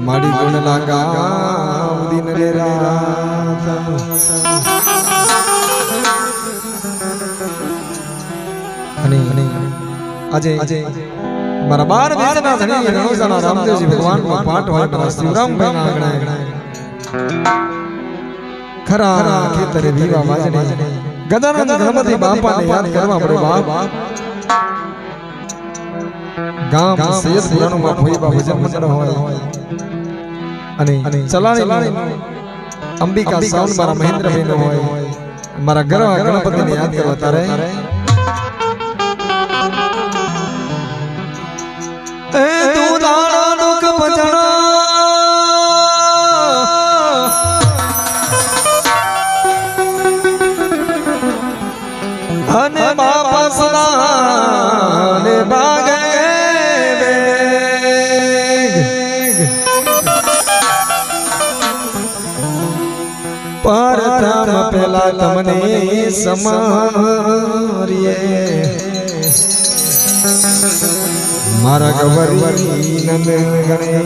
माड़ी गुण लागा दिन रे रात अजय मारा बार बेचना धनी रणोजना रामदेव जी भगवान को पाठ वाट शिवराम भाई ना आगना खरा खेतरे दीवा वाजने गजानन गणपति बापा ने याद करवा पड़े बाप गाम सैयद पुरानो માં ભોઈબા ભજન મંડળ હોય અને ચલાણી અંબિકા સાઉન્ડ મારા મહેન્દ્રભાઈ નો હોય મારા ગરવા ગણપતિને યાદ કરવા તારે એ તું દાણા નું કપચણા અને બાપા સદા ને બાગે परतम पेला तमने समारिए मारा गवरी नंद गणे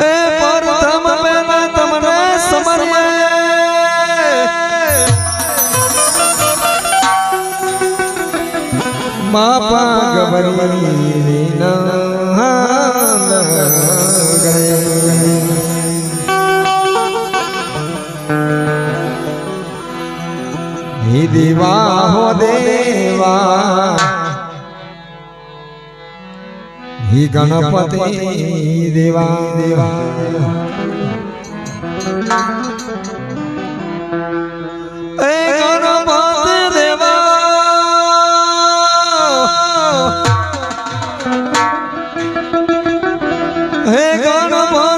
ए परतम पेला तमने समारिए मापा गवरी ही देवा हो देवा ही गणपति देवा देवा ए गणपति देवा हे गणपति